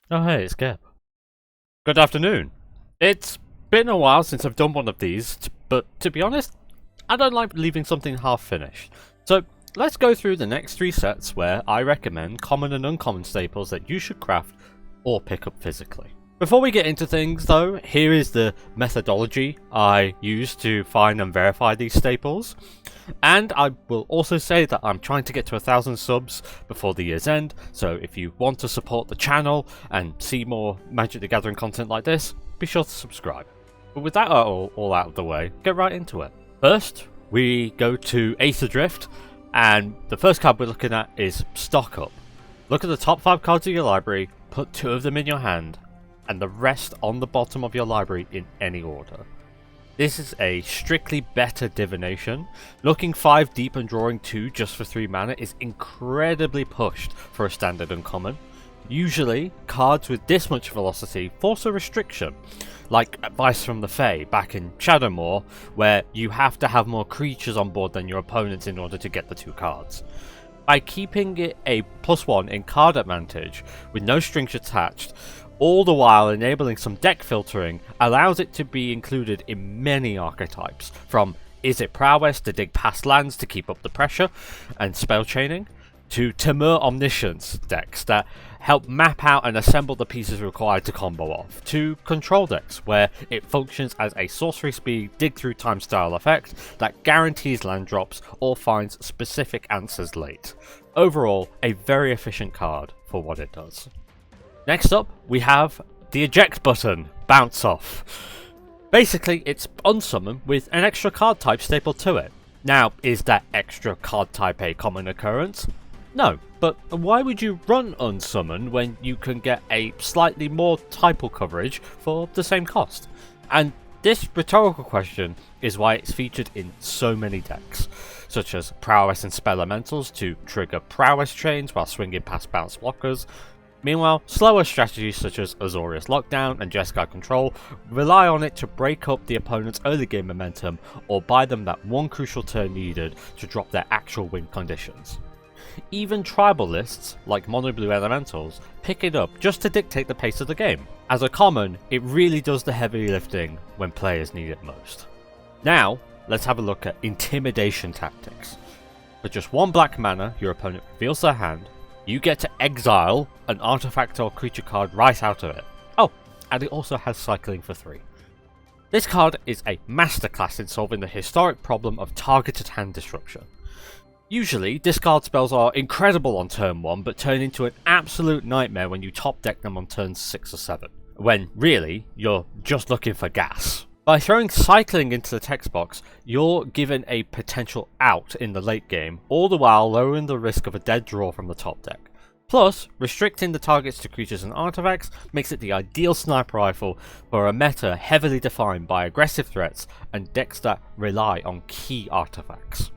Oh hey, it's Gab. Good afternoon. It's been a while since I've done one of these, but to be honest, I don't like leaving something half finished. So let's go through the next three sets where I recommend common and uncommon staples that you should craft or pick up physically. Before we get into things though, here is the methodology I use to find and verify these staples. And I will also say that I'm trying to get to 1,000 subs before the year's end, so if you want to support the channel and see more Magic the Gathering content like this, be sure to subscribe. But with that all out of the way, get right into it. First, we go to Aetherdrift, and the first card we're looking at is Stock Up. Look at the top 5 cards of your library, put 2 of them in your hand, and the rest on the bottom of your library in any order. This is a strictly better divination. Looking 5 deep and drawing 2 just for 3 mana is incredibly pushed for a standard uncommon. Usually, cards with this much velocity force a restriction, like Advice from the Fae back in Shadowmoor, where you have to have more creatures on board than your opponents in order to get the 2 cards. By keeping it a +1 in card advantage, with no strings attached, all the while enabling some deck filtering, allows it to be included in many archetypes, from Is it Prowess to dig past lands to keep up the pressure and spell chaining, to Temur Omniscience decks that help map out and assemble the pieces required to combo off, to control decks where it functions as a sorcery speed dig through time style effect that guarantees land drops or finds specific answers late. Overall, a very efficient card for what it does. Next up, we have the eject button, Bounce Off. Basically, it's unsummon with an extra card type stapled to it. Now, is that extra card type a common occurrence? No, but why would you run unsummon when you can get a slightly more typal coverage for the same cost? And this rhetorical question is why it's featured in so many decks, such as Prowess and Spell Elementals to trigger Prowess chains while swinging past bounce blockers. Meanwhile, slower strategies such as Azorius Lockdown and Jeskai Control rely on it to break up the opponent's early game momentum or buy them that one crucial turn needed to drop their actual win conditions. Even tribal lists, like Mono Blue Elementals, pick it up just to dictate the pace of the game. As a common, it really does the heavy lifting when players need it most. Now, let's have a look at Intimidation Tactics. For just 1 black mana, your opponent reveals their hand. You get to exile an artifact or creature card right out of it. Oh, and it also has cycling for 3. This card is a masterclass in solving the historic problem of targeted hand disruption. Usually, discard spells are incredible on turn 1, but turn into an absolute nightmare when you top deck them on turns 6 or 7, when really, you're just looking for gas. By throwing cycling into the text box, you're given a potential out in the late game, all the while lowering the risk of a dead draw from the top deck. Plus, restricting the targets to creatures and artifacts makes it the ideal sniper rifle for a meta heavily defined by aggressive threats and decks that rely on key artifacts.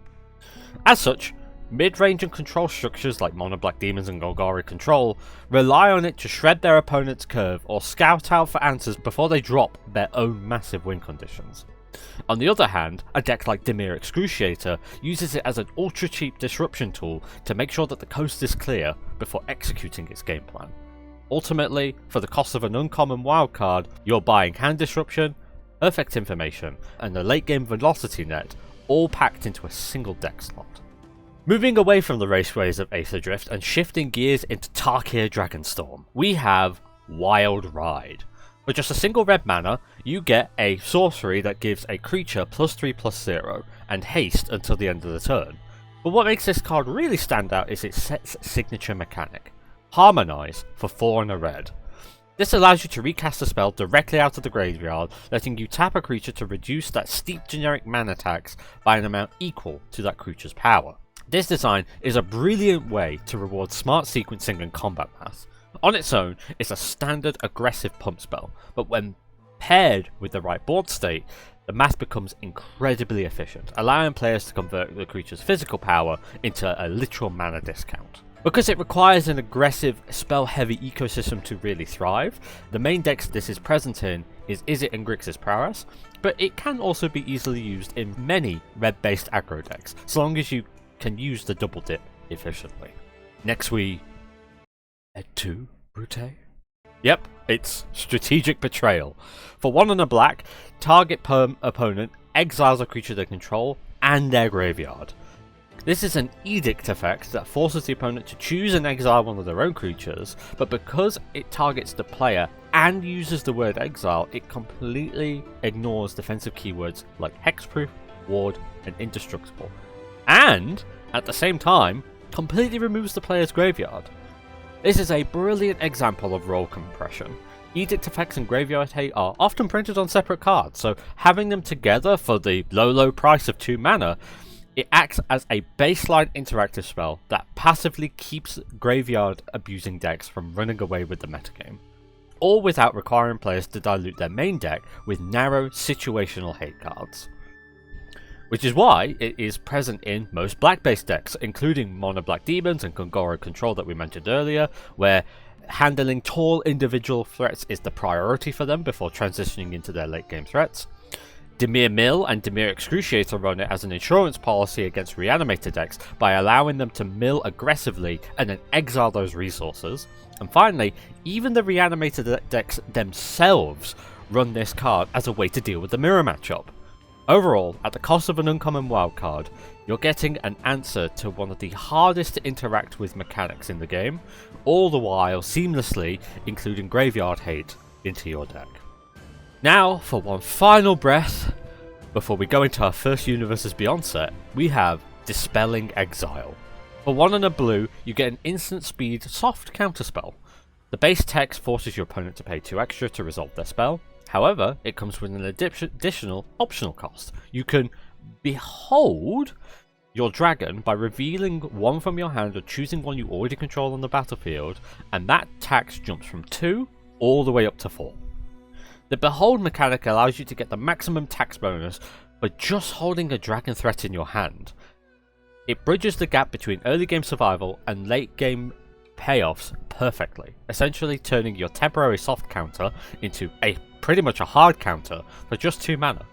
As such, mid-range and control structures like Mono Black Demons and Golgari Control rely on it to shred their opponent's curve or scout out for answers before they drop their own massive win conditions. On the other hand, a deck like Dimir Excruciator uses it as an ultra-cheap disruption tool to make sure that the coast is clear before executing its game plan. Ultimately, for the cost of an uncommon wildcard, you're buying hand disruption, perfect information, and a late game velocity net, all packed into a single deck slot. Moving away from the raceways of Aetherdrift and shifting gears into Tarkir Dragonstorm, we have Wild Ride. For just a single red mana, you get a sorcery that gives a creature +3/+0 and haste until the end of the turn. But what makes this card really stand out is its set's signature mechanic, Harmonize for 4 and a red. This allows you to recast a spell directly out of the graveyard, letting you tap a creature to reduce that steep generic mana tax by an amount equal to that creature's power. This design is a brilliant way to reward smart sequencing and combat math. On its own, it's a standard aggressive pump spell, but when paired with the right board state, the math becomes incredibly efficient, allowing players to convert the creature's physical power into a literal mana discount. Because it requires an aggressive, spell-heavy ecosystem to really thrive, the main decks this is present in is Izzet and Grixis Prowess, but it can also be easily used in many red-based aggro decks, so long as you can use the double dip efficiently. Next we head to Brute. Yep, it's Strategic Betrayal. For 1 and a black, target opponent exiles a creature they control and their graveyard. This is an edict effect that forces the opponent to choose and exile one of their own creatures, but because it targets the player and uses the word exile, it completely ignores defensive keywords like hexproof, ward, and indestructible, and at the same time completely removes the player's graveyard. This is a brilliant example of role compression. Edict effects and graveyard hate are often printed on separate cards, so having them together for the low price of 2 mana, it acts as a baseline interactive spell that passively keeps graveyard abusing decks from running away with the metagame, all without requiring players to dilute their main deck with narrow situational hate cards. Which is why it is present in most black-based decks, including Mono Black Demons and Kongoro Control that we mentioned earlier, where handling tall individual threats is the priority for them before transitioning into their late-game threats. Dimir Mill and Dimir Excruciator run it as an insurance policy against reanimated decks by allowing them to mill aggressively and then exile those resources. And finally, even the reanimated decks themselves run this card as a way to deal with the mirror matchup. Overall, at the cost of an uncommon wildcard, you're getting an answer to one of the hardest to interact with mechanics in the game, all the while seamlessly including graveyard hate into your deck. Now, for one final breath, before we go into our first Universes Beyond set, we have Dispelling Exile. For 1 and a blue, you get an instant speed soft counterspell. The base text forces your opponent to pay 2 extra to resolve their spell. However, it comes with an additional optional cost. You can behold your dragon by revealing 1 from your hand or choosing 1 you already control on the battlefield, and that tax jumps from 2 all the way up to 4. The Behold mechanic allows you to get the maximum tax bonus for just holding a dragon threat in your hand. It bridges the gap between early game survival and late game payoffs perfectly, essentially turning your temporary soft counter into pretty much a hard counter for just 2 mana.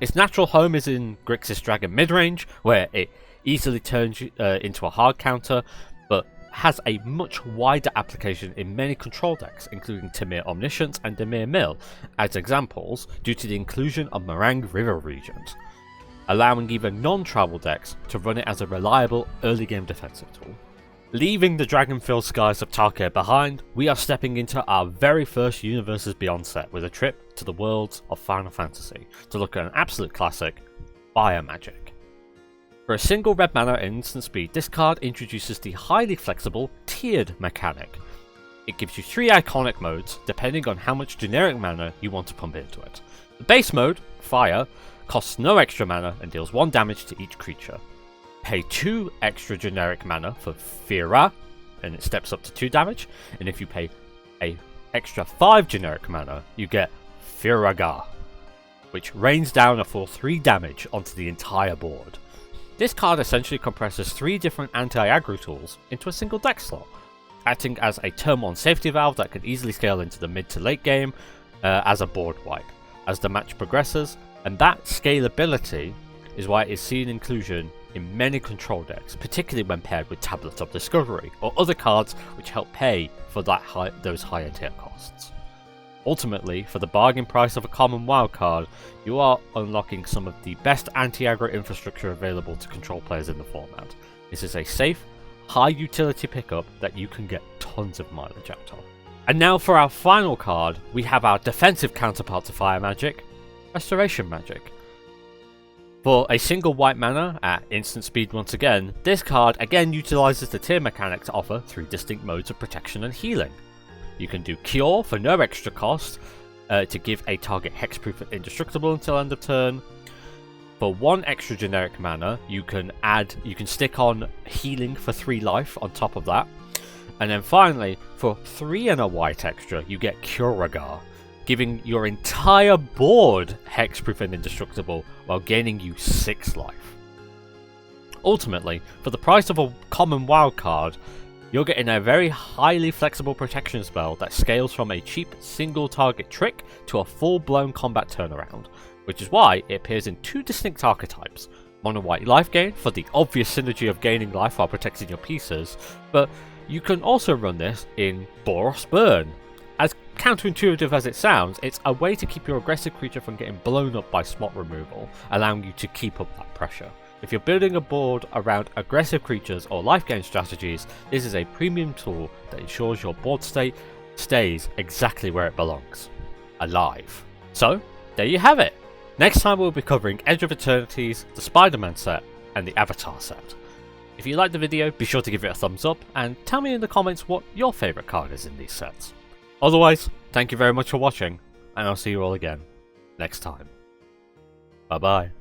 Its natural home is in Grixis Dragon midrange, where it easily turns into a hard counter, but has a much wider application in many control decks, including Dimir Omniscience and Dimir Mill as examples, due to the inclusion of Meringue River regions, allowing even non-travel decks to run it as a reliable early game defensive tool. Leaving the dragon-filled skies of Tarkir behind, we are stepping into our very first Universes Beyond set with a trip to the worlds of Final Fantasy to look at an absolute classic, Fire Magic. For a single red mana and instant speed, this card introduces the highly flexible tiered mechanic. It gives you 3 iconic modes depending on how much generic mana you want to pump into it. The base mode, Fire, costs no extra mana and deals 1 damage to each creature. Pay 2 extra generic mana for Fira, and it steps up to 2 damage, and if you pay a extra 5 generic mana, you get Firaga, which rains down a full 3 damage onto the entire board. This card essentially compresses 3 different anti-aggro tools into a single deck slot, acting as a turn 1 safety valve that can easily scale into the mid to late game as a board wipe as the match progresses, and that scalability is why it is seen inclusion in many control decks, particularly when paired with Tablet of Discovery or other cards which help pay for those higher tier costs. Ultimately, for the bargain price of a common wildcard, you are unlocking some of the best anti-aggro infrastructure available to control players in the format. This is a safe, high utility pickup that you can get tons of mileage out of. And now for our final card, we have our defensive counterpart to Fire Magic, Restoration Magic. For a single white mana at instant speed once again, this card again utilizes the tier mechanic to offer 3 distinct modes of protection and healing. You can do Cure for no extra cost to give a target hexproof and indestructible until end of turn. For 1 extra generic mana, you can stick on Healing for 3 life on top of that. And then finally, for 3 and a white extra, you get Curagar, giving your entire board hexproof and indestructible while gaining you 6 life. Ultimately, for the price of a common wildcard, you're getting a very highly flexible protection spell that scales from a cheap single target trick to a full-blown combat turnaround, which is why it appears in 2 distinct archetypes. Mono white life gain for the obvious synergy of gaining life while protecting your pieces, but you can also run this in Boros Burn, as counterintuitive as it sounds, it's a way to keep your aggressive creature from getting blown up by spot removal, allowing you to keep up that pressure. If you're building a board around aggressive creatures or life gain strategies, this is a premium tool that ensures your board state stays exactly where it belongs. Alive. So, there you have it! Next time we'll be covering Edge of Eternities, the Spider-Man set, and the Avatar set. If you liked the video, be sure to give it a thumbs up, and tell me in the comments what your favourite card is in these sets. Otherwise, thank you very much for watching, and I'll see you all again next time. Bye bye.